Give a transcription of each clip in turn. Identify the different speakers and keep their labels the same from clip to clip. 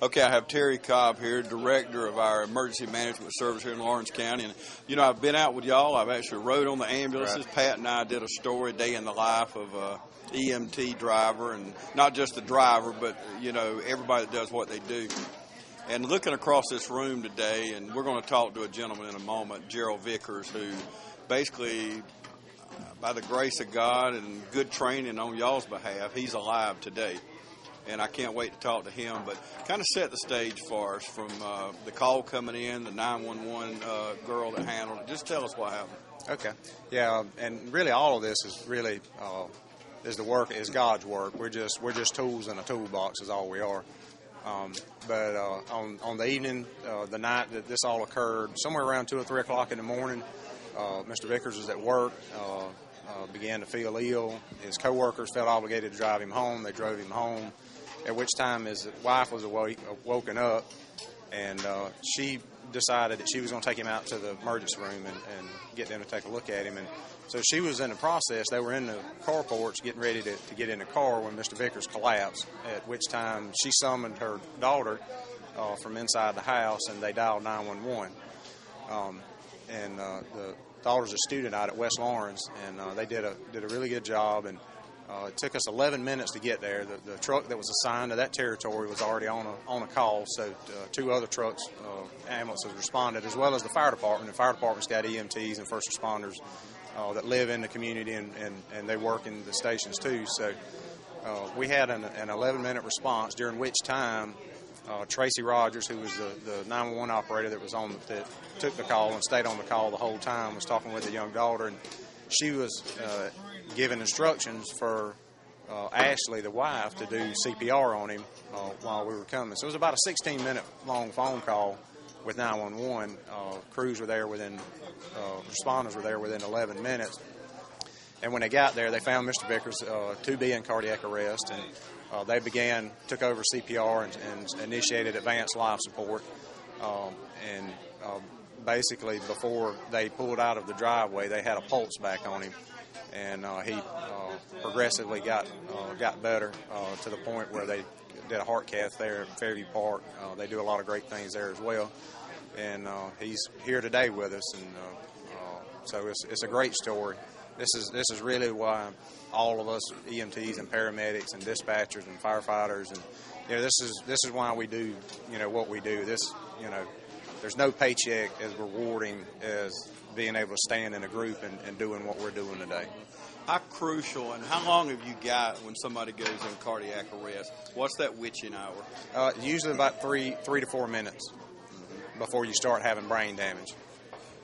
Speaker 1: Okay, I have Terry Cobb here, Director of our Emergency Management Service here in Lawrence County. And, I've been out with y'all. I've actually rode on the ambulances. Right. Pat and I did a story, Day in the Life of a EMT driver, and not just the driver, but, everybody that does what they do. And looking across this room today, and we're going to talk to a gentleman in a moment, Gerald Vickers, who basically, by the grace of God and good training on y'all's behalf, he's alive today. And I can't wait to talk to him, but kind of set the stage for us from the call coming in, the 911 girl that handled it. Just tell us what happened.
Speaker 2: Okay. Yeah, and really all of this is really is God's work. We're just tools in a toolbox is all we are. But on the evening, the night that this all occurred, somewhere around 2 or 3 o'clock in the morning, Mr. Vickers was at work, began to feel ill. His coworkers felt obligated to drive him home. They drove him home, at which time his wife was woken up, and she decided that she was going to take him out to the emergency room and get them to take a look at him. And so she was in the process. They were in the carporch getting ready to get in the car when Mr. Vickers collapsed, at which time she summoned her daughter from inside the house, and they dialed 911. The daughter's a student out at West Lawrence, and they did a really good job. And it took us 11 minutes to get there. The truck that was assigned to that territory was already on a call, so 2 other trucks, ambulances responded, as well as the fire department. The fire department's got EMTs and first responders that live in the community, and they work in the stations too. So we had an 11-minute response, during which time Tracy Rogers, who was the 911 operator that took the call and stayed on the call the whole time, was talking with the young daughter, and she was giving instructions for Ashley, the wife, to do CPR on him while we were coming. So it was about a 16-minute long phone call with 911. Crews were there responders were there within 11 minutes. And when they got there, they found Mr. Vickers to be in cardiac arrest, and they took over CPR and initiated advanced life support. Basically, before they pulled out of the driveway, they had a pulse back on him, and he progressively got better to the point where they did a heart cath there at Fairview Park. They do a lot of great things there as well, and he's here today with us, and so it's a great story. This is really why all of us EMTs and paramedics and dispatchers and firefighters, and this is why we do what we do. There's no paycheck as rewarding as being able to stand in a group and doing what we're doing today.
Speaker 1: How crucial, and how long have you got when somebody goes in cardiac arrest? What's that witching hour?
Speaker 2: Usually about 3 to 4 minutes before you start having brain damage.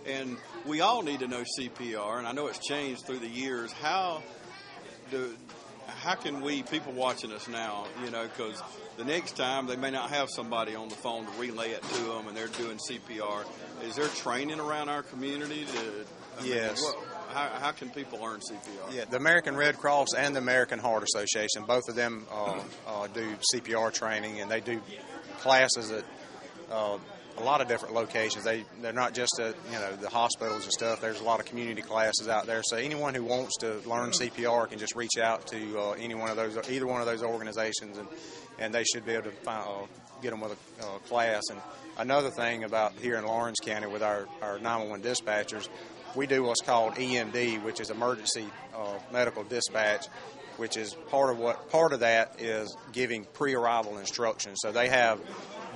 Speaker 1: And we all need to know CPR, and I know it's changed through the years. How can we, people watching us now, because the next time they may not have somebody on the phone to relay it to them, and they're doing CPR. Is there training around our community?
Speaker 2: Yes.
Speaker 1: How can people learn CPR?
Speaker 2: Yeah, the American Red Cross and the American Heart Association, both of them do CPR training, and they do classes at a lot of different locations. They're not just at the hospitals and stuff. There's a lot of community classes out there. So anyone who wants to learn CPR can just reach out to either one of those organizations, and they should be able to get them with a class. And another thing about here in Lawrence County with our 911 dispatchers, we do what's called EMD, which is emergency medical dispatch, which is part of that is giving pre-arrival instructions. So they have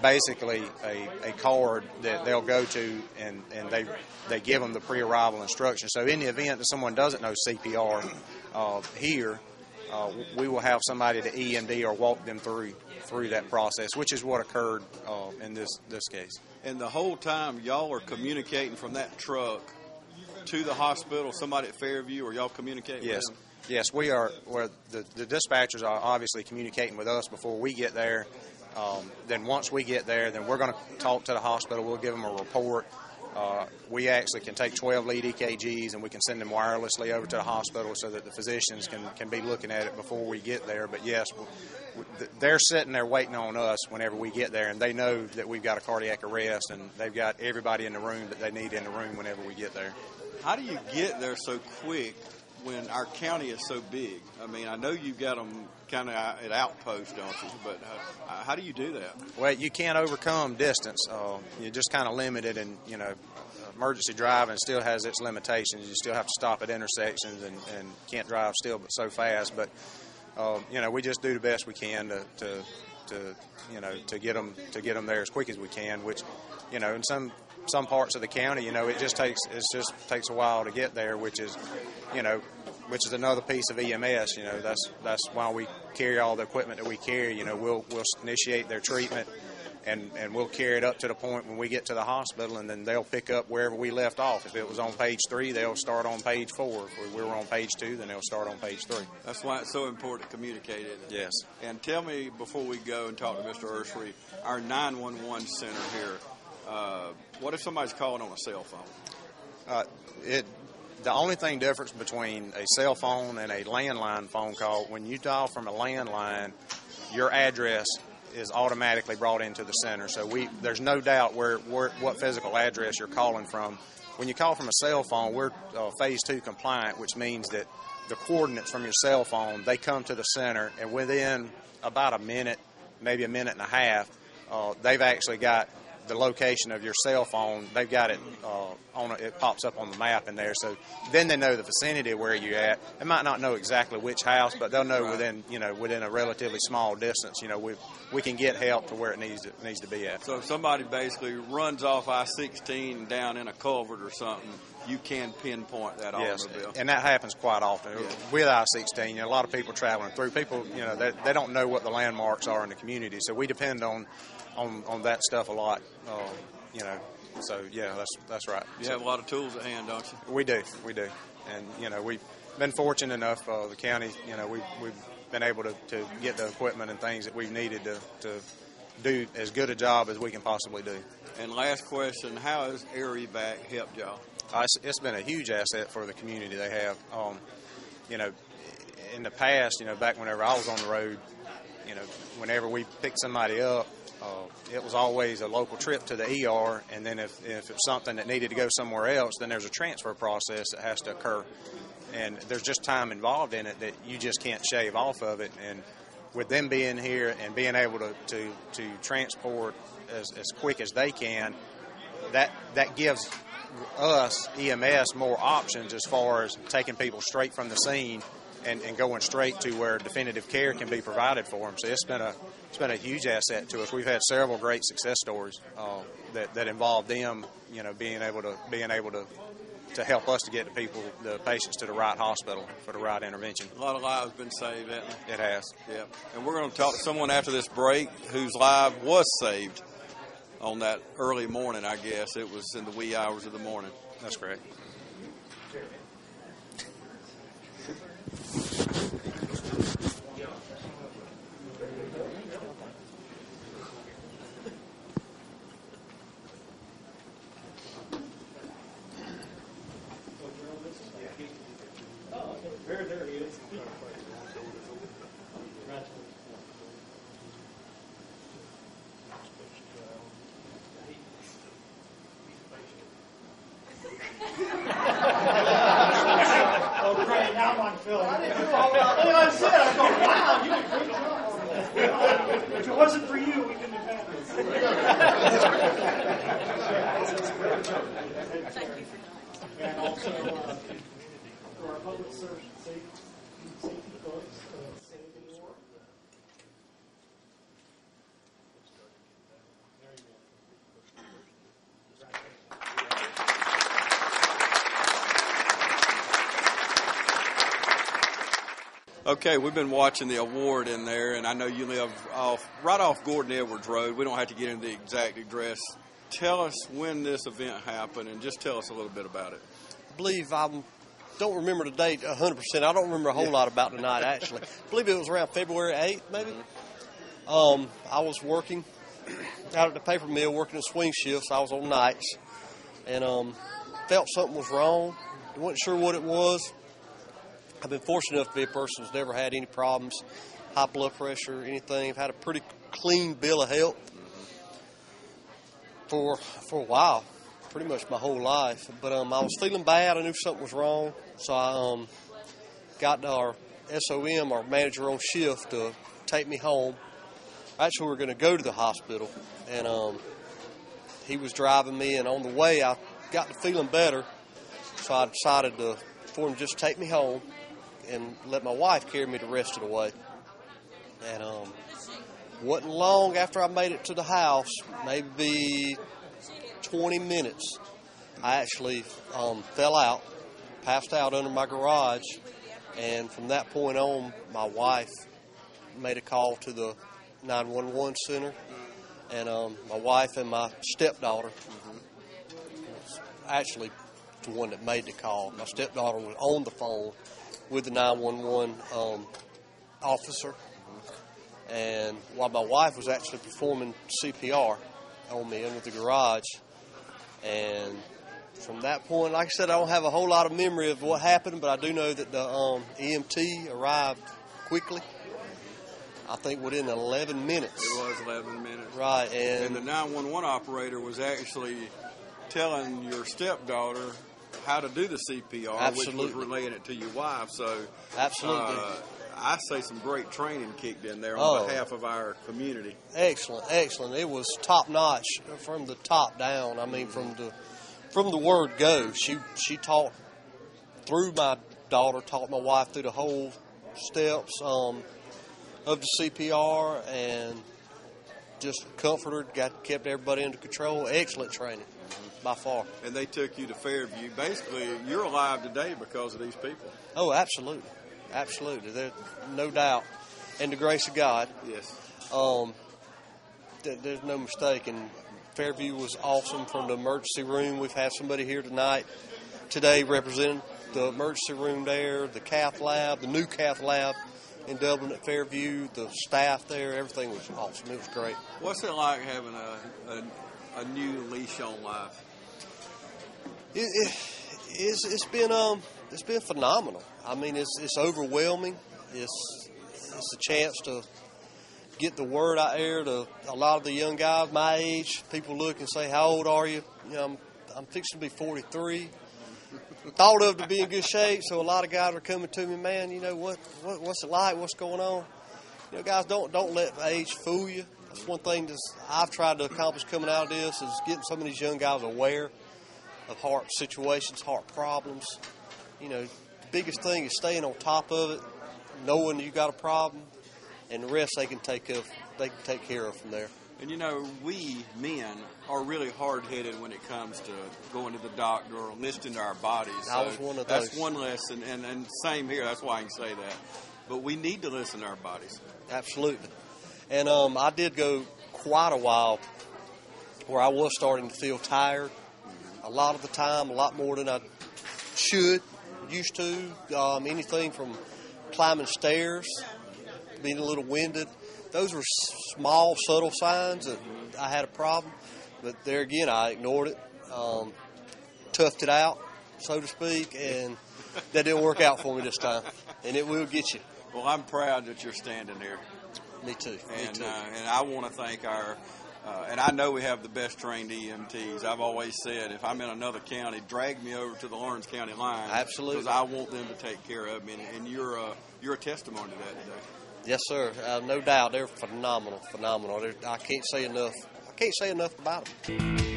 Speaker 2: basically a card that they'll go to, and they give them the pre-arrival instructions. So in the event that someone doesn't know CPR here, we will have somebody to EMD or walk them through that process, which is what occurred in this case.
Speaker 1: And the whole time y'all are communicating from that truck to the hospital, somebody at Fairview, or y'all communicating with them?
Speaker 2: Yes, we are. The dispatchers are obviously communicating with us before we get there. Then once we get there, then we're going to talk to the hospital. We'll give them a report. We actually can take 12 lead EKGs, and we can send them wirelessly over to the hospital so that the physicians can be looking at it before we get there. But yes, they're sitting there waiting on us whenever we get there, and they know that we've got a cardiac arrest, and they've got everybody in the room that they need in the room whenever we get there.
Speaker 1: How do you get there so quick when our county is so big? I mean, I know you've got them kind of at outposts, don't you? But how do you do that?
Speaker 2: Well, you can't overcome distance. You're just kind of limited, and emergency driving still has its limitations. You still have to stop at intersections and can't drive still but so fast. But we just do the best we can to get them there as quick as we can. Which, in some parts of the county, it just takes a while to get there. Which is another piece of EMS. That's why we carry all the equipment that we carry. We'll initiate their treatment. And we'll carry it up to the point when we get to the hospital, and then they'll pick up wherever we left off. If it was on page 3, they'll start on page 4. If we were on page 2, then they'll start on page 3.
Speaker 1: That's why it's so important to communicate it.
Speaker 2: Yes.
Speaker 1: And tell me, before we go and talk to Mr. Ursary, our 911 center here, what if somebody's calling on a cell phone?
Speaker 2: The only thing difference between a cell phone and a landline phone call, when you dial from a landline, your address is automatically brought into the center. So there's no doubt what physical address you're calling from. When you call from a cell phone, we're phase 2 compliant, which means that the coordinates from your cell phone, they come to the center, and within about a minute, maybe a minute and a half, they've actually got the location of your cell phone. They've got it it pops up on the map in there. So then they know the vicinity of where you're at. They might not know exactly which house, but they'll know within a relatively small distance. We can get help to where it needs to be at.
Speaker 1: So if somebody basically runs off I-16 down in a culvert or something, you can pinpoint that automobile.
Speaker 2: Yes, and that happens quite often. Yeah. With I-16, a lot of people traveling through. People, they don't know what the landmarks are in the community, so we depend on that stuff a lot. So yeah, that's right.
Speaker 1: You have a lot of tools at hand, don't you?
Speaker 2: We do, and we've been fortunate enough. The county, we've been able to get the equipment and things that we've needed to do as good a job as we can possibly do.
Speaker 1: And last question: how has Air Evac helped y'all?
Speaker 2: It's been a huge asset for the community. They have, in the past, back whenever I was on the road, whenever we picked somebody up, it was always a local trip to the ER, and then if it's something that needed to go somewhere else, then there's a transfer process that has to occur. And there's just time involved in it that you just can't shave off of it. And with them being here and being able to transport as quick as they can, that gives us, EMS, more options as far as taking people straight from the scene and going straight to where definitive care can be provided for them. So it's been a huge asset to us. We've had several great success stories that involve them, being able to help us to get the patients to the right hospital for the right intervention.
Speaker 1: A lot of lives been saved, hasn't it?
Speaker 2: It has.
Speaker 1: Yeah. And we're going to talk to someone after this break whose life was saved on that early morning, I guess. It was in the wee hours of the morning.
Speaker 2: That's correct.
Speaker 3: There he is. Oh, great. Now I'm feeling it. I said, I go, wow, you did a great job. If it wasn't for you, we couldn't have had this. Thank you for that. And also, for our public safety folks, Sandy Moore. There you
Speaker 1: go. Okay, we've been watching the award in there, and I know you live right off Gordon Edwards Road. We don't have to get into the exact address. Tell us when this event happened, and just tell us a little bit about it.
Speaker 4: I believe don't remember the date 100%. I don't remember a whole lot about the night, actually. I believe it was around February 8th, maybe. I was working out at the paper mill, working the swing shifts. I was on nights, and felt something was wrong. I wasn't sure what it was. I've been fortunate enough to be a person who's never had any problems, high blood pressure, anything. I've had a pretty clean bill of health for a while. Pretty much my whole life, but I was feeling bad. I knew something was wrong, so I got our SOM, our manager on shift, to take me home. Actually, we were going to go to the hospital, and he was driving me, and on the way, I got to feeling better, so I decided for him to just take me home and let my wife carry me the rest of the way. And wasn't long after I made it to the house, maybe 20 minutes, I actually fell out, passed out under my garage, and from that point on, my wife made a call to the 911 center, and my wife and my stepdaughter was actually the one that made the call. My stepdaughter was on the phone with the 911 officer, and while my wife was actually performing CPR on me under the garage. And from that point, like I said, I don't have a whole lot of memory of what happened, but I do know that the EMT arrived quickly. I think within 11 minutes.
Speaker 1: It was 11 minutes.
Speaker 4: Right.
Speaker 1: And the 911 operator was actually telling your stepdaughter how to do the CPR,
Speaker 4: Absolutely.
Speaker 1: which was relaying it to your wife. So
Speaker 4: Absolutely.
Speaker 1: I say some great training kicked in there on behalf of our community.
Speaker 4: Excellent, excellent. It was top notch from the top down. I mean, from the word go. She taught through my daughter, taught my wife through the whole steps of the CPR, and just comforted, kept everybody under control. Excellent training, by far.
Speaker 1: And they took you to Fairview. Basically, you're alive today because of these people.
Speaker 4: Oh, absolutely. Absolutely. There's no doubt. And the grace of God.
Speaker 1: Yes.
Speaker 4: There's no mistake. And Fairview was awesome from the emergency room. We've had somebody here today representing the emergency room there, the cath lab, the new cath lab in Dublin at Fairview, the staff there, everything was awesome. It was great.
Speaker 1: What's it like having a new leash on life?
Speaker 4: It's been phenomenal. I mean, it's overwhelming. It's a chance to get the word out there to a lot of the young guys my age. People look and say, "How old are you?" You know, I'm fixing to be 43. Thought of to be in good shape, so a lot of guys are coming to me, man. You know what's it like? What's going on? You know, guys, don't let age fool you. That's one thing that I've tried to accomplish coming out of this is getting some of these young guys aware of heart situations, heart problems. You know, the biggest thing is staying on top of it, knowing you got a problem, and the rest they can take care of from there.
Speaker 1: And, you know, we men are really hard-headed when it comes to going to the doctor or listening to our bodies.
Speaker 4: I was one of those.
Speaker 1: That's one lesson, and same here. That's why I can say that. But we need to listen to our bodies.
Speaker 4: Absolutely. And I did go quite a while where I was starting to feel tired a lot of the time, a lot more than I used to. Anything from climbing stairs, being a little winded. Those were small, subtle signs that I had a problem. But there again, I ignored it, toughed it out, so to speak, and that didn't work out for me this time. And it will get you.
Speaker 1: Well, I'm proud that you're standing there.
Speaker 4: Me too.
Speaker 1: And I want to thank and I know we have the best trained EMTs. I've always said if I'm in another county, drag me over to the Lawrence County line.
Speaker 4: Absolutely.
Speaker 1: Because I want them to take care of me, and you're a testimony to that today.
Speaker 4: Yes, sir. No doubt. They're phenomenal. I can't say enough about them.